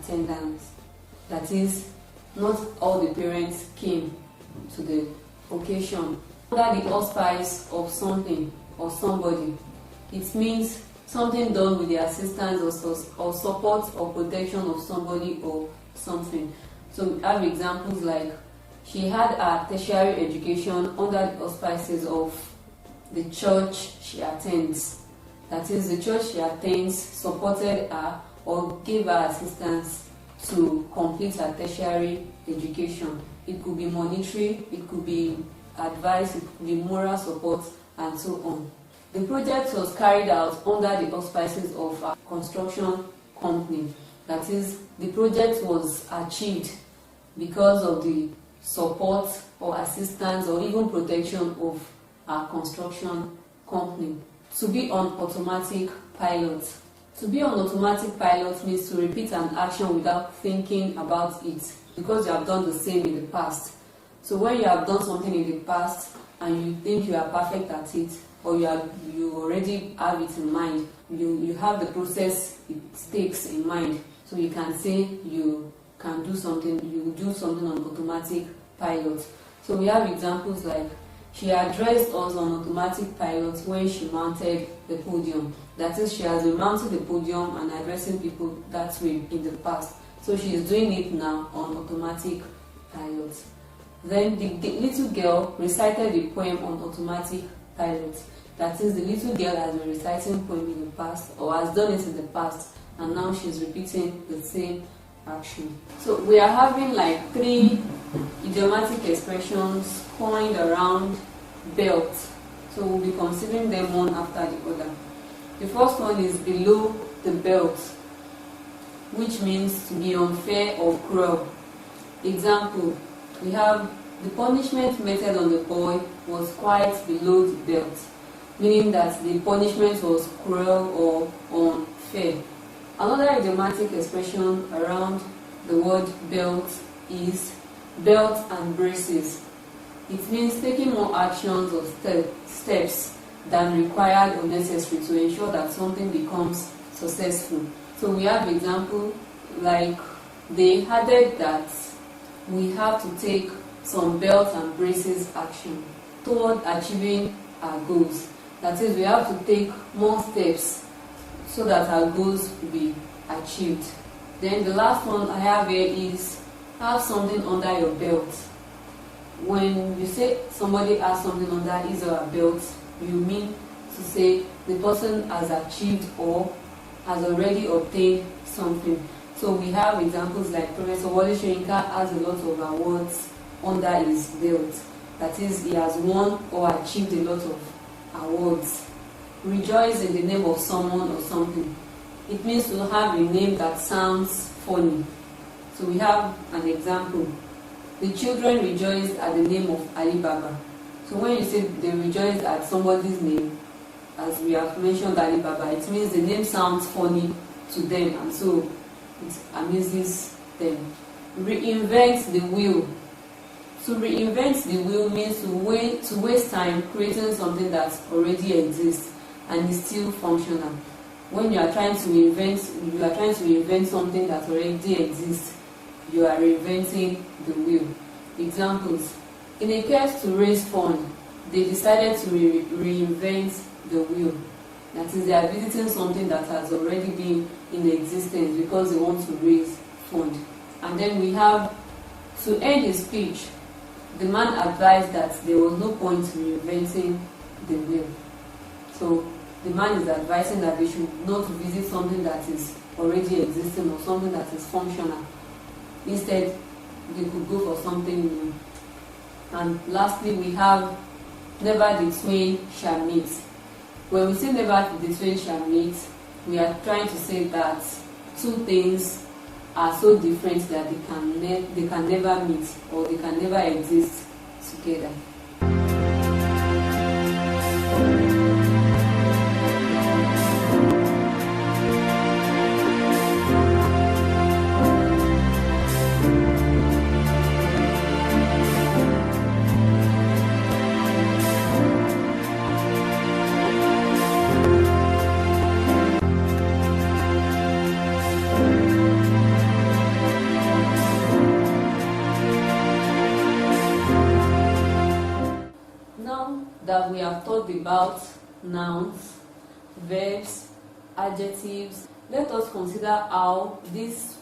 attendance. That is, not all the parents came to the occasion. Under the auspice of something or somebody, it means something done with the assistance or support or protection of somebody or something. So we have examples like she had a tertiary education under the auspices of the church she attends. That is, the church she attends supported her or gave her assistance to complete her tertiary education. It could be monetary, it could be advice, it could be moral support, and so on. The project was carried out under the auspices of a construction company. That is, the project was achieved because of the support or assistance or even protection of a construction company. To be on automatic pilot. To be on automatic pilot means to repeat an action without thinking about it, because you have done the same in the past. So when you have done something in the past and you think you are perfect at it, or you already have it in mind, you have the process it takes in mind, so you can say you can do something, you do something on automatic pilot. So we have examples like she addressed us on automatic pilot when she mounted the podium. That is, she has been mounting the podium and addressing people that way in the past. So she is doing it now on automatic pilot. Then the little girl recited the poem on automatic pilot. That is, the little girl has been reciting poem in the past or has done it in the past, and now she's repeating the same action. So we are having like 3 idiomatic expressions coined around belt. So we'll be considering them one after the other. The first one is below the belt, which means to be unfair or cruel. Example, we have the punishment meted on the boy was quite below the belt, meaning that the punishment was cruel or unfair. Another idiomatic expression around the word belt is belt and braces. It means taking more actions or steps than required or necessary to ensure that something becomes successful. So we have example like they added that we have to take some belt and braces action toward achieving our goals. That is, we have to take more steps so that our goals will be achieved. Then the last one I have here is have something under your belt. When you say somebody has something under his or her belt, you mean to say the person has achieved or has already obtained something. So we have examples like Professor Wole has a lot of awards under his belt. That is, he has won or achieved a lot of awards. Rejoice in the name of someone or something. It means to have a name that sounds funny. So we have an example. The children rejoiced at the name of Alibaba. So when you say they rejoiced at somebody's name, as we have mentioned Alibaba, it means the name sounds funny to them, and so it amuses them. Reinvent the wheel. To reinvent the wheel means to waste time creating something that already exists and is still functional. When you are trying to invent something that already exists, you are reinventing the wheel. Examples. In a quest to raise funds, they decided to reinvent the wheel. That is, they are visiting something that has already been in existence because they want to raise funds. And then we have, to end his speech, the man advised that there was no point in reinventing the wheel. So the man is advising that they should not visit something that is already existing or something that is functional. Instead, they could go for something new. And lastly, we have never the twain shall meet. When we say never the twain shall meet, we are trying to say that two things are so different that they can never meet or they can never exist together. have talked about nouns, verbs, adjectives. Let us consider how these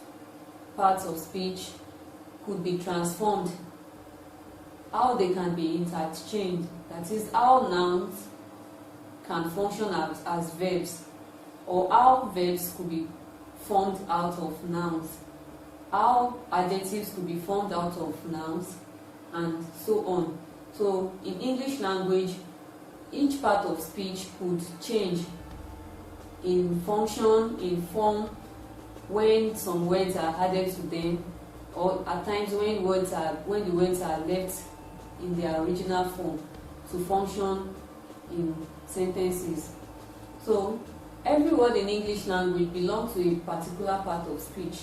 parts of speech could be transformed, how they can be interchanged. That is, how nouns can function as verbs, or how verbs could be formed out of nouns, how adjectives could be formed out of nouns, and so on. So in English language, each part of speech could change in function, in form, when some words are added to them, or at times when the words are left in their original form to function in sentences. So every word in English language belongs to a particular part of speech,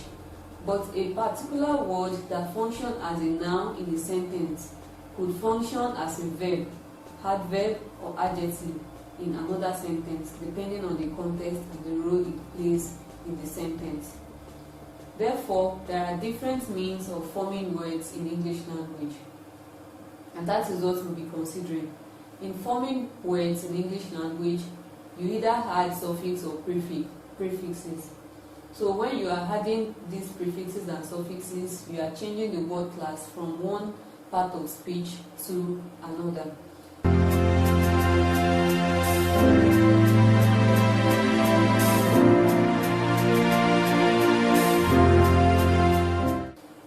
but a particular word that functions as a noun in a sentence could function as a verb, adverb, or adjective in another sentence, depending on the context and the role it plays in the sentence. Therefore, there are different means of forming words in English language, and that is what we'll be considering. In forming words in English language, you either add suffix or prefixes. So when you are adding these prefixes and suffixes, you are changing the word class from one part of speech to another.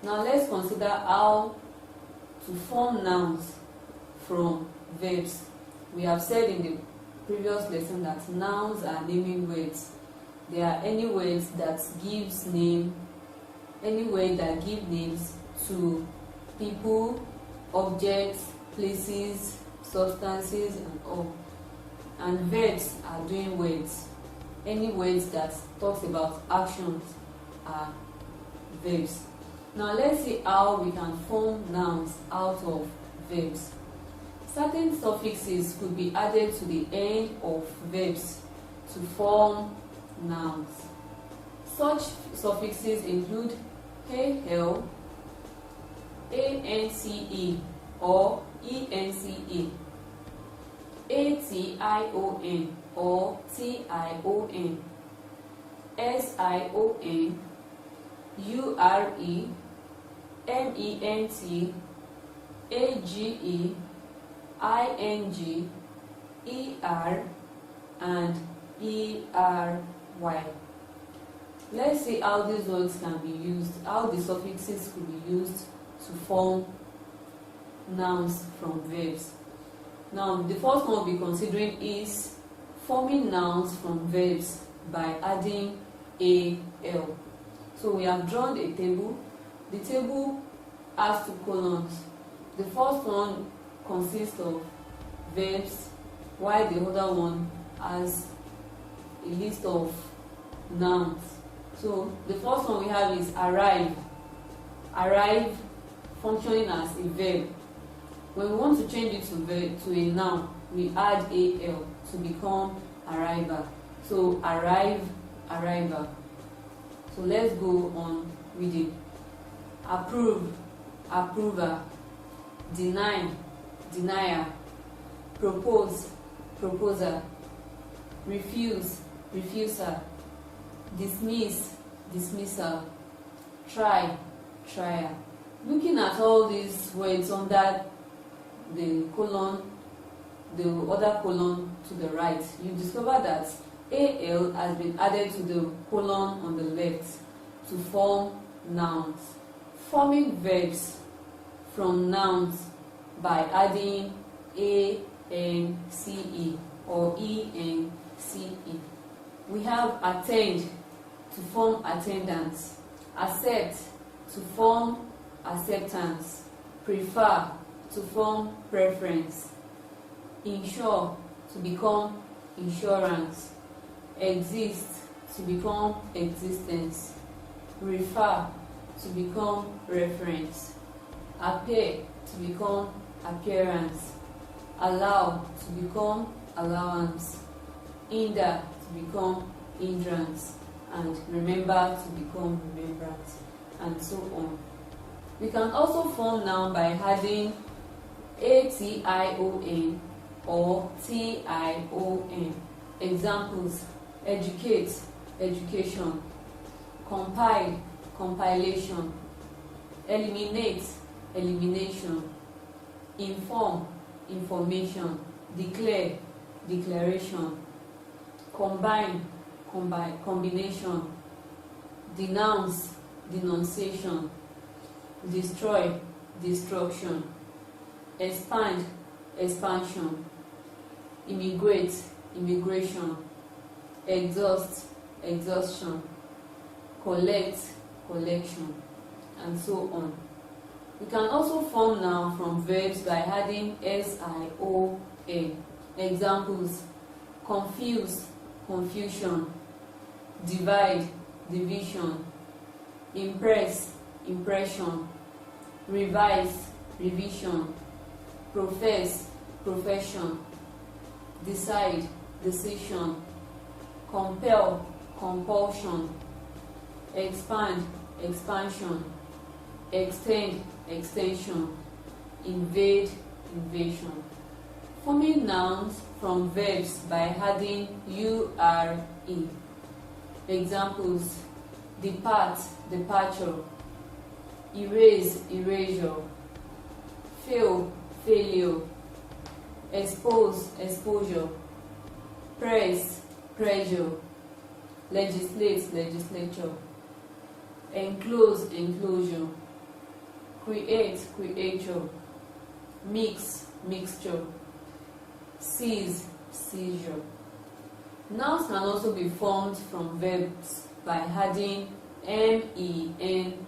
Now let's consider how to form nouns from verbs. We have said in the previous lesson that nouns are naming words. They are any words that gives name, any word that give names to people, objects, places, substances, and all. And verbs are doing words. Any words that talks about actions are verbs. Now let's see how we can form nouns out of verbs. Certain suffixes could be added to the end of verbs to form nouns. Such suffixes include AL, ANCE or ENCE, ATION or TION, SION, URE, MENT, AGE, ING, ER, and ERY. Let's see how these words can be used, how the suffixes could be used to form nouns from verbs. Now, the first one we'll be considering is forming nouns from verbs by adding AL. So we have drawn a table. The table has 2 columns. The first one consists of verbs, while the other one has a list of nouns. So the first one we have is arrive. Arrive functioning as a verb. When we want to change it to a noun, we add AL to become arrival. So arrive, arrival. So let's go on reading. Approve, approver. Deny, denier. Propose, proposer. Refuse, refuser. Dismiss, dismissal. Try, trier. Looking at all these words under the column, the other column to the right, you discover that AL has been added to the column on the left to form nouns. Forming verbs from nouns by adding ANCE or ENCE. We have attend to form attendance, accept to form acceptance, prefer to form preference, insure to become insurance, exist to become existence, refer to become reference, appear to become appearance, allow to become allowance, hinder to become hindrance, and remember to become remembrance, and so on. We can also form noun by adding ATION or T-I-O-N. Examples: educate, education; compile, compilation; eliminate, elimination; inform, information; declare, declaration; combine, combination; denounce, denunciation; destroy, destruction; expand, expansion; immigrate, immigration; exhaust, exhaustion; collect, collection, and so on. We can also form noun from verbs by adding S-I-O-N. Examples: confuse, confusion; divide, division; impress, impression; revise, revision; profess, profession; decide, decision; compel, compulsion; expand, expansion; extend, extension; invade, invasion. Forming nouns from verbs by adding URE. Examples: depart, departure; erase, erasure; fail, failure; expose, exposure; press, pressure; legislate, legislature; enclose, enclosure; create, creature; mix, mixture; seize, seizure. Nouns can also be formed from verbs by adding MENT.